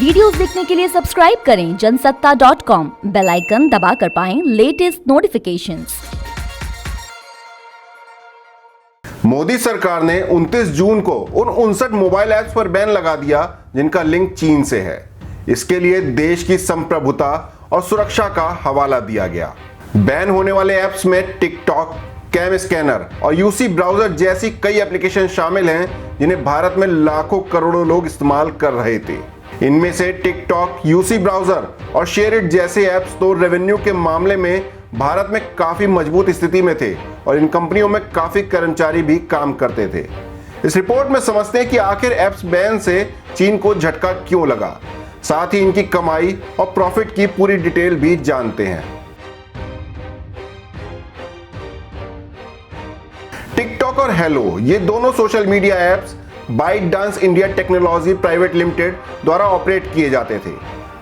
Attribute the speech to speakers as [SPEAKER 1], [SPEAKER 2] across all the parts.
[SPEAKER 1] Videos देखने के लिए सब्सक्राइब करें जनसत्ता.com, बेल आइकन दबाकर पाएं लेटेस्ट नोटिफिकेशंस।
[SPEAKER 2] मोदी सरकार ने 29 जून को उन 59 मोबाइल ऐप्स पर बैन लगा दिया जिनका लिंक चीन से है। इसके लिए देश की संप्रभुता और सुरक्षा का हवाला दिया गया। बैन होने वाले ऐप्स में टिकटॉक, कैम स्कैनर और यूसी ब्राउजर जैसी कई एप्लीकेशन शामिल हैं जिन्हें भारत में लाखों करोड़ों लोग इस्तेमाल कर रहे थे। इनमें से टिकटॉक, यूसी ब्राउजर और शेयरिट जैसे ऐप्स तो रेवेन्यू के मामले में भारत में काफी मजबूत स्थिति में थे और इन कंपनियों में काफी कर्मचारी भी काम करते थे। इस रिपोर्ट में समझते हैं कि आखिर ऐप्स बैन से चीन को झटका क्यों लगा, साथ ही इनकी कमाई और प्रॉफिट की पूरी डिटेल भी जानते हैं। टिकटॉक और हेलो, ये दोनों social media apps ByteDance India technology private limited द्वारा ऑपरेट किए जाते थे।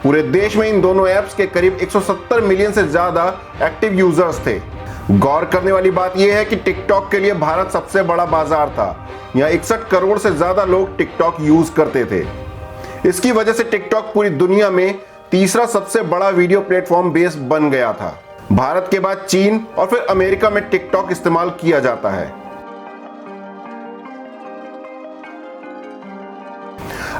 [SPEAKER 2] पूरे देश में इन दोनों ऐप्स के करीब 170 मिलियन से ज्यादा एक्टिव यूजर्स थे। गौर करने वाली बात यह है कि टिकटॉक के लिए भारत सबसे बड़ा बाजार था। यहाँ 61 करोड़ से ज्यादा लोग टिकटॉक यूज करते थे। इसकी वजह से टिकटॉक पूरी दुनिया में तीसरा सबसे बड़ा वीडियो प्लेटफॉर्म बेस बन गया था। भारत के बाद चीन और फिर अमेरिका में टिकटॉक इस्तेमाल किया जाता है।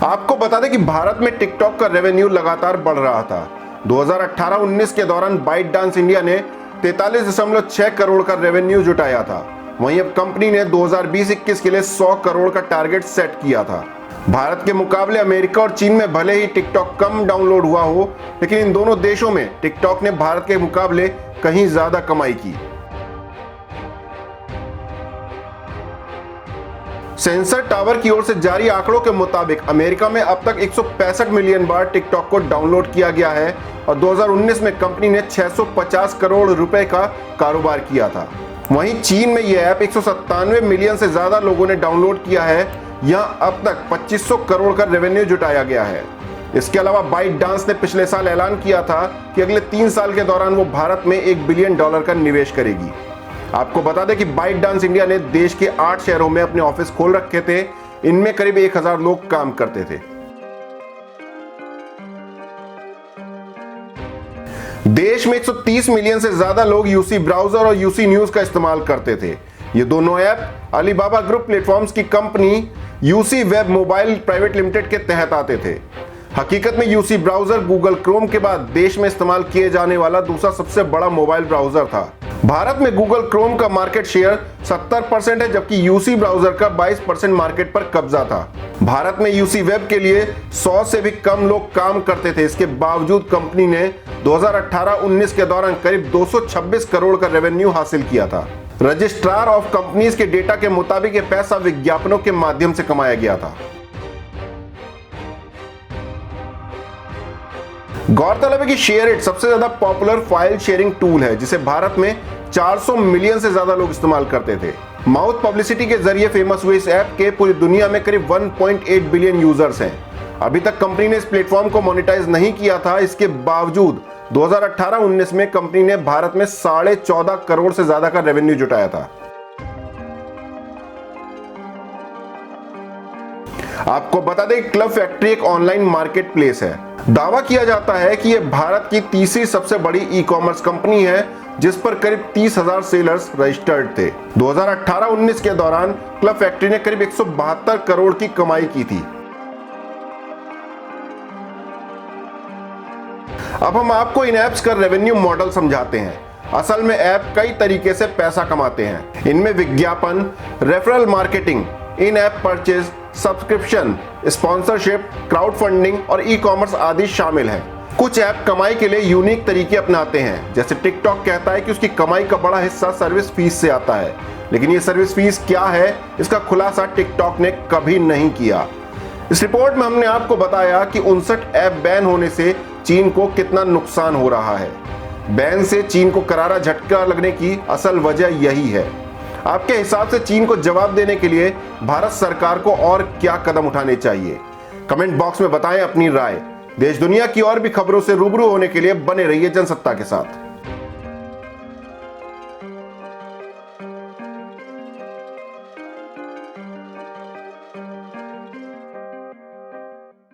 [SPEAKER 2] आपको बता दें कि भारत में टिकटॉक का रेवेन्यू लगातार बढ़ रहा था। 2018-19 के दौरान बाइटडांस इंडिया ने 43.6 करोड़ का रेवेन्यू जुटाया था। वहीं अब कंपनी ने 2020-21 के लिए 100 करोड़ का टारगेट सेट किया था। भारत के मुकाबले अमेरिका और चीन में भले ही टिकटॉक कम डाउनलोड हुआ हो, लेकिन इन दोनों देशों में टिकटॉक ने भारत के मुकाबले कहीं ज्यादा कमाई की। सेंसर टावर की ओर से जारी आंकड़ों के मुताबिक अमेरिका में अब तक 165 मिलियन बार टिकटॉक को डाउनलोड किया गया है और 2019 में कंपनी ने 650 करोड़ रुपए का कारोबार किया था। वहीं चीन में यह ऐप 197 मिलियन से ज्यादा लोगों ने डाउनलोड किया है। यहां अब तक 2500 करोड़ का रेवेन्यू जुटाया गया है। इसके अलावा बाइटडांस ने पिछले साल ऐलान किया था कि अगले 3 साल के दौरान वो भारत में $1 बिलियन का निवेश करेगी। आपको बता दें कि बाइटडांस इंडिया ने देश के 8 शहरों में अपने ऑफिस खोल रखे थे। इनमें करीब 1000 लोग काम करते थे। देश में 130 मिलियन से ज्यादा लोग यूसी ब्राउजर और यूसी न्यूज का इस्तेमाल करते थे। ये दोनों ऐप अलीबाबा ग्रुप प्लेटफॉर्म्स की company UC web mobile private limited के तहत आते थे। हकीकत में यूसी ब्राउजर गूगल क्रोम के बाद देश में इस्तेमाल किए जाने वाला दूसरा सबसे बड़ा मोबाइल ब्राउजर था। भारत में गूगल क्रोम का मार्केट शेयर 70% है, जबकि यूसी ब्राउजर का 22% मार्केट पर कब्जा था। भारत में यूसी वेब के लिए 100 से भी कम लोग काम करते थे। इसके बावजूद कंपनी ने 2018-19 के दौरान करीब 226 करोड़ का रेवेन्यू हासिल किया था। रजिस्ट्रार ऑफ कंपनीज के डेटा के मुताबिक यह पैसा विज्ञापनों के माध्यम से कमाया गया था। गौरतलब है कि शेयरिट सबसे ज्यादा पॉपुलर फाइल शेयरिंग टूल है, जिसे भारत में 400 मिलियन से ज्यादा लोग इस्तेमाल करते थे। माउथ पब्लिसिटी के जरिए फेमस हुए इस ऐप के पूरी दुनिया में करीब 1.8 बिलियन यूजर्स हैं। अभी तक कंपनी ने इस प्लेटफॉर्म को मोनेटाइज नहीं किया था। इसके बावजूद 2018-19 में कंपनी ने भारत में 14.5 करोड़ से ज्यादा का रेवेन्यू जुटाया था। आपको बता दें, क्लब फैक्ट्री एक ऑनलाइन मार्केट प्लेस है। दावा किया जाता है कि यह भारत की तीसरी सबसे बड़ी ई कॉमर्स कंपनी है, जिस पर करीब 30,000 सेलर्स रजिस्टर्ड थे। 2018-19 के दौरान क्लब फैक्ट्री ने करीब 172 करोड़ की कमाई की थी। अब हम आपको इन ऐप्स का रेवेन्यू मॉडल समझाते हैं। असल में ऐप कई तरीके से पैसा कमाते हैं। इनमें विज्ञापन, referral marketing, in app purchase, subscription, sponsorship, crowdfunding और ई कॉमर्स आदि शामिल हैं। कुछ ऐप कमाई के लिए यूनिक तरीके अपनाते हैं। जैसे टिकटॉक कहता है कि उसकी कमाई का बड़ा हिस्सा सर्विस फीस से आता है, लेकिन ये सर्विस फीस क्या है, इसका खुलासा टिकटॉक ने कभी नहीं किया। इस रिपोर्ट में हमने आपको बताया कि 59 ऐप बैन होने से चीन को कितना नुकसान हो रहा है। बैन से चीन को करारा झटका लगने की असल वजह यही है। आपके हिसाब से चीन को जवाब देने के लिए भारत सरकार को और क्या कदम उठाने चाहिए? कमेंट बॉक्स में बताएं अपनी राय। देश दुनिया की और भी खबरों से रूबरू होने के लिए बने रहिए जनसत्ता के साथ।